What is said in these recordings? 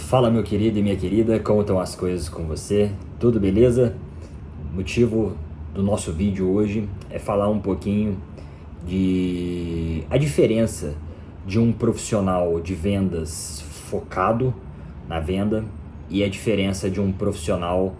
Fala, meu querido e minha querida, como estão as coisas com você? Tudo beleza? O motivo do nosso vídeo hoje é falar um pouquinho de a diferença de um profissional de vendas focado na venda e a diferença de um profissional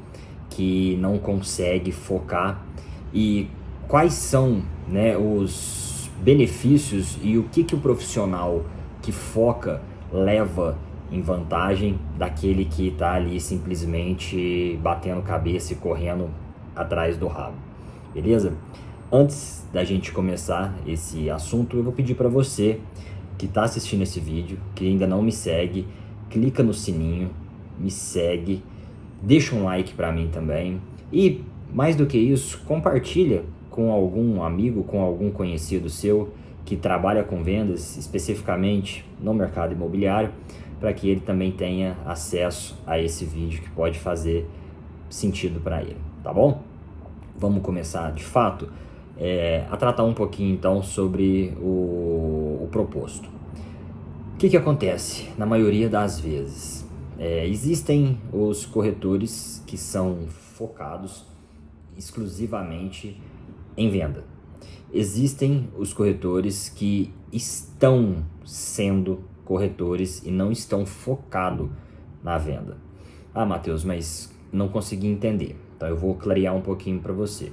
que não consegue focar e quais são, né, os benefícios e o que o profissional que foca leva em vantagem daquele que está ali simplesmente batendo cabeça e correndo atrás do rabo, beleza? Antes da gente começar esse assunto, eu vou pedir para você que está assistindo esse vídeo, que ainda não me segue, clica no sininho, me segue, deixa um like para mim também e, mais do que isso, compartilha com algum amigo, com algum conhecido seu que trabalha com vendas, especificamente no mercado imobiliário, para que ele também tenha acesso a esse vídeo que pode fazer sentido para ele, tá bom? Vamos começar de fato a tratar um pouquinho então sobre o proposto. O que acontece na maioria das vezes? Existem os corretores que são focados exclusivamente em venda. Existem os corretores que estão sendo corretores e não estão focados na venda. Ah, Matheus, mas não consegui entender. Então eu vou clarear um pouquinho para você.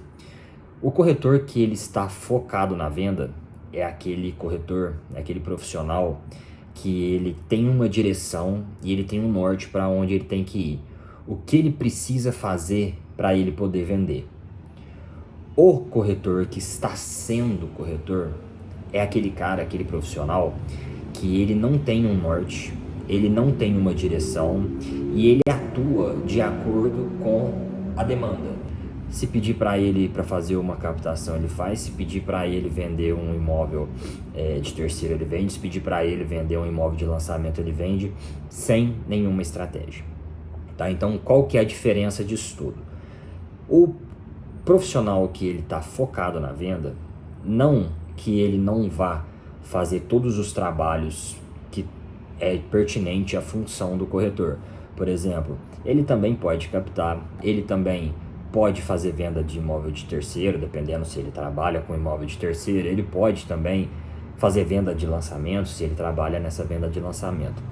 O corretor que ele está focado na venda é aquele corretor, é aquele profissional que ele tem uma direção e ele tem um norte para onde ele tem que ir. O que ele precisa fazer para ele poder vender. O corretor que está sendo corretor é aquele cara, aquele profissional que ele não tem um norte, ele não tem uma direção e ele atua de acordo com a demanda. Se pedir para ele para fazer uma captação, ele faz. Se pedir para ele vender um imóvel de terceiro, ele vende. Se pedir para ele vender um imóvel de lançamento, ele vende, sem nenhuma estratégia. Tá? Então, qual que é a diferença disso tudo? O profissional que ele está focado na venda, não que ele não vá fazer todos os trabalhos que é pertinente à função do corretor. Por exemplo, ele também pode captar, ele também pode fazer venda de imóvel de terceiro, dependendo se ele trabalha com imóvel de terceiro, ele pode também fazer venda de lançamento, se ele trabalha nessa venda de lançamento.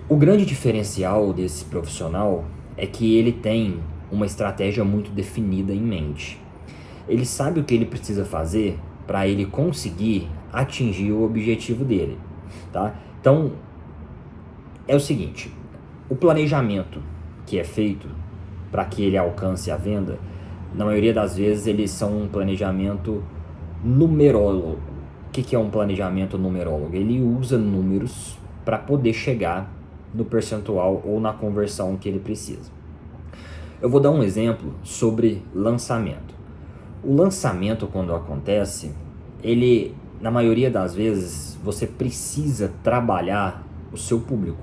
O grande diferencial desse profissional é que ele tem uma estratégia muito definida em mente. Ele sabe o que ele precisa fazer para ele conseguir atingir o objetivo dele, tá? Então, é o seguinte, o planejamento que é feito para que ele alcance a venda, na maioria das vezes eles são um planejamento numerólogo. O que é um planejamento numerólogo? Ele usa números para poder chegar no percentual ou na conversão que ele precisa. Eu vou dar um exemplo sobre lançamento. O lançamento, quando acontece, ele, na maioria das vezes, você precisa trabalhar o seu público.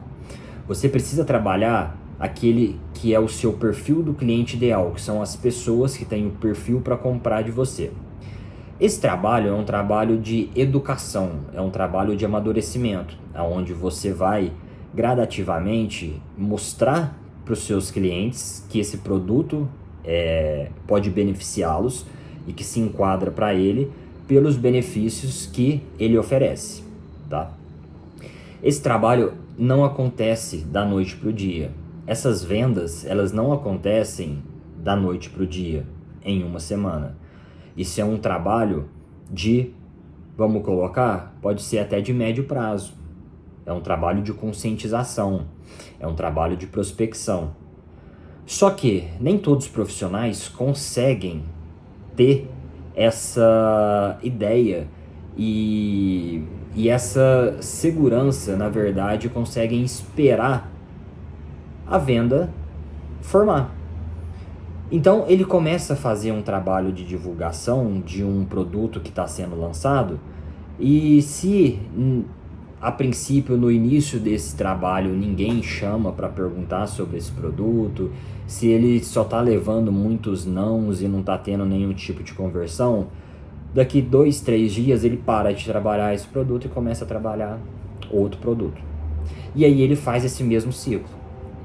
Você precisa trabalhar aquele que é o seu perfil do cliente ideal, que são as pessoas que têm o perfil para comprar de você. Esse trabalho é um trabalho de educação, é um trabalho de amadurecimento, onde você vai gradativamente mostrar para os seus clientes que esse produto pode beneficiá-los e que se enquadra para ele pelos benefícios que ele oferece, tá? Esse trabalho não acontece da noite para o dia. Essas vendas, elas não acontecem da noite para o dia, em uma semana. Isso é um trabalho de, vamos colocar, pode ser até de médio prazo. É um trabalho de conscientização, é um trabalho de prospecção. Só que nem todos os profissionais conseguem ter essa ideia e essa segurança, na verdade, conseguem esperar a venda formar. Então ele começa a fazer um trabalho de divulgação de um produto que está sendo lançado e se a princípio, no início desse trabalho, ninguém chama para perguntar sobre esse produto, se ele só está levando muitos nãos e não está tendo nenhum tipo de conversão, daqui 2, 3 dias ele para de trabalhar esse produto e começa a trabalhar outro produto. E aí ele faz esse mesmo ciclo.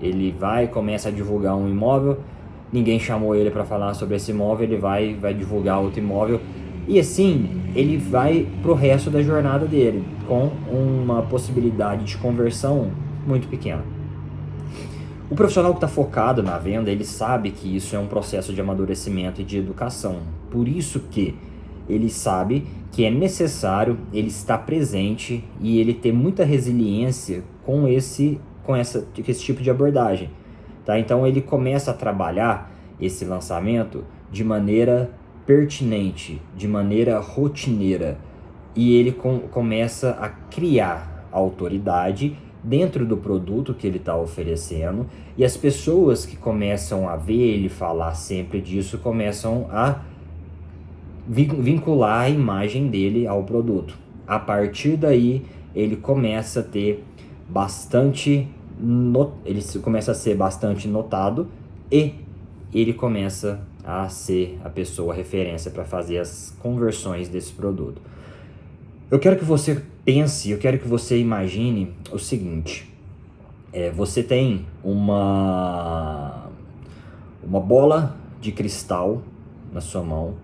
Ele vai, começa a divulgar um imóvel, ninguém chamou ele para falar sobre esse imóvel, ele vai divulgar outro imóvel, e assim ele vai pro resto da jornada dele, com uma possibilidade de conversão muito pequena. O profissional que está focado na venda, ele sabe que isso é um processo de amadurecimento e de educação. Por isso que ele sabe que é necessário ele estar presente e ele ter muita resiliência com esse tipo de abordagem. Tá? Então ele começa a trabalhar esse lançamento de maneira pertinente, de maneira rotineira. E ele começa a criar autoridade dentro do produto que ele está oferecendo, e as pessoas que começam a ver ele falar sempre disso começam a vincular a imagem dele ao produto. A partir daí ele começa a ter ele começa a ser bastante notado e ele começa a ser a pessoa referência para fazer as conversões desse produto. Eu quero que você pense, eu quero que você imagine o seguinte: você tem uma bola de cristal na sua mão,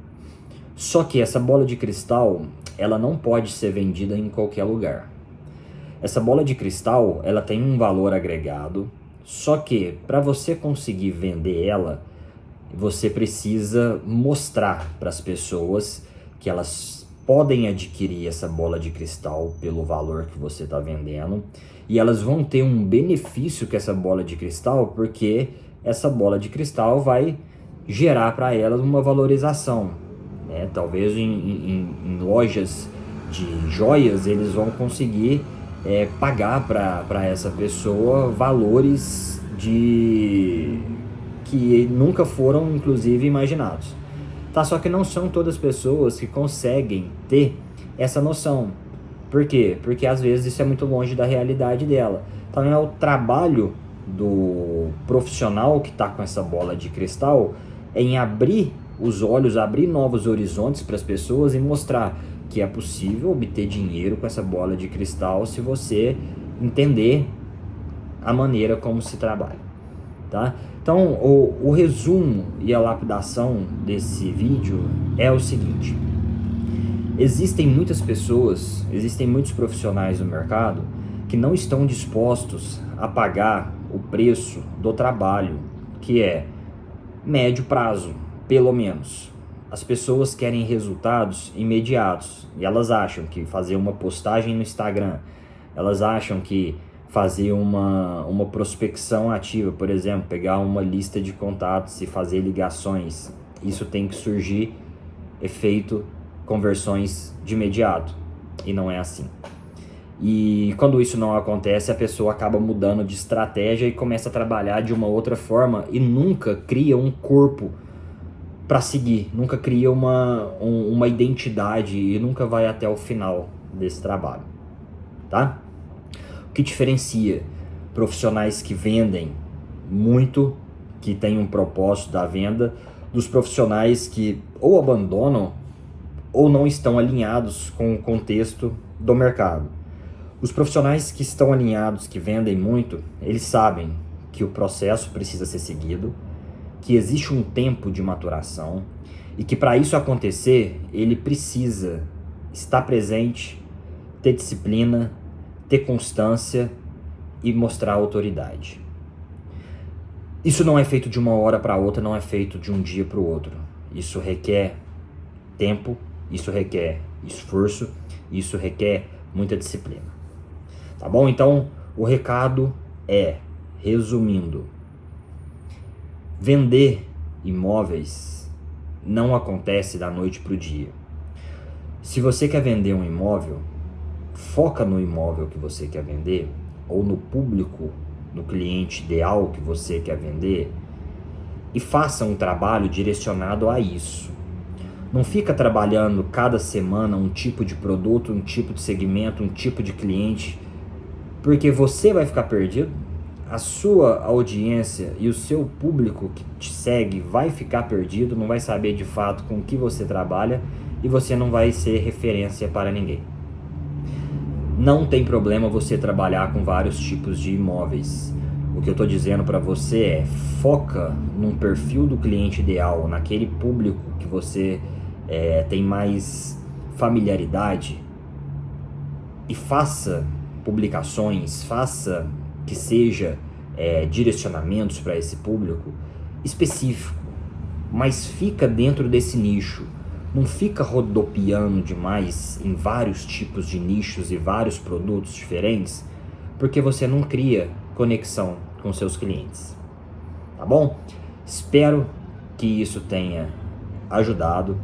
só que essa bola de cristal ela não pode ser vendida em qualquer lugar. Essa bola de cristal ela tem um valor agregado, só que para você conseguir vender ela, você precisa mostrar para as pessoas que elas podem adquirir essa bola de cristal pelo valor que você está vendendo, e elas vão ter um benefício com essa bola de cristal, porque essa bola de cristal vai gerar para elas uma valorização, né? Talvez em lojas de joias eles vão conseguir pagar para essa pessoa valores que nunca foram inclusive imaginados. Tá? Só que não são todas as pessoas que conseguem ter essa noção. Por quê? Porque às vezes isso é muito longe da realidade dela. Então é o trabalho do profissional que está com essa bola de cristal em abrir os olhos, abrir novos horizontes para as pessoas e mostrar que é possível obter dinheiro com essa bola de cristal se você entender a maneira como se trabalha. Tá? Então, o resumo e a lapidação desse vídeo é o seguinte: existem muitas pessoas, existem muitos profissionais no mercado que não estão dispostos a pagar o preço do trabalho, que é médio prazo, pelo menos. As pessoas querem resultados imediatos e elas acham que fazer uma postagem no Instagram, elas acham que fazer uma prospecção ativa, por exemplo, pegar uma lista de contatos e fazer ligações, isso tem que surgir efeito conversões de imediato, e não é assim. E quando isso não acontece, a pessoa acaba mudando de estratégia e começa a trabalhar de uma outra forma e nunca cria um corpo para seguir, nunca cria uma identidade e nunca vai até o final desse trabalho, tá? O que diferencia profissionais que vendem muito, que têm um propósito da venda, dos profissionais que ou abandonam ou não estão alinhados com o contexto do mercado. Os profissionais que estão alinhados, que vendem muito, eles sabem que o processo precisa ser seguido, que existe um tempo de maturação e que para isso acontecer, ele precisa estar presente, ter disciplina, ter constância e mostrar autoridade. Isso não é feito de uma hora para outra, não é feito de um dia para o outro. Isso requer tempo, isso requer esforço, isso requer muita disciplina. Tá bom? Então, o recado é, resumindo, vender imóveis não acontece da noite para o dia. Se você quer vender um imóvel, foca no imóvel que você quer vender, ou no público, no cliente ideal que você quer vender, e faça um trabalho direcionado a isso. Não fica trabalhando cada semana um tipo de produto, um tipo de segmento, um tipo de cliente, porque você vai ficar perdido, a sua audiência e o seu público que te segue vai ficar perdido, não vai saber de fato com que você trabalha e você não vai ser referência para ninguém. Não tem problema você trabalhar com vários tipos de imóveis. O que eu estou dizendo para você é: foca num perfil do cliente ideal, naquele público que você tem mais familiaridade, e faça publicações, faça que seja direcionamentos para esse público específico, mas fica dentro desse nicho. Não fica rodopiando demais em vários tipos de nichos e vários produtos diferentes, porque você não cria conexão com seus clientes, tá bom? Espero que isso tenha ajudado.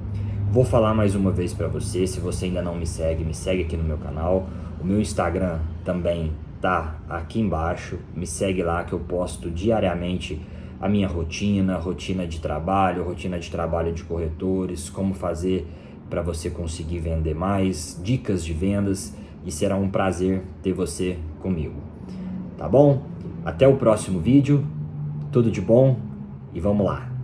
Vou falar mais uma vez para você: se você ainda não me segue aqui no meu canal. O meu Instagram também tá aqui embaixo, me segue lá que eu posto diariamente a minha rotina de trabalho de corretores, como fazer para você conseguir vender mais, dicas de vendas, e será um prazer ter você comigo, tá bom? Até o próximo vídeo, tudo de bom e vamos lá!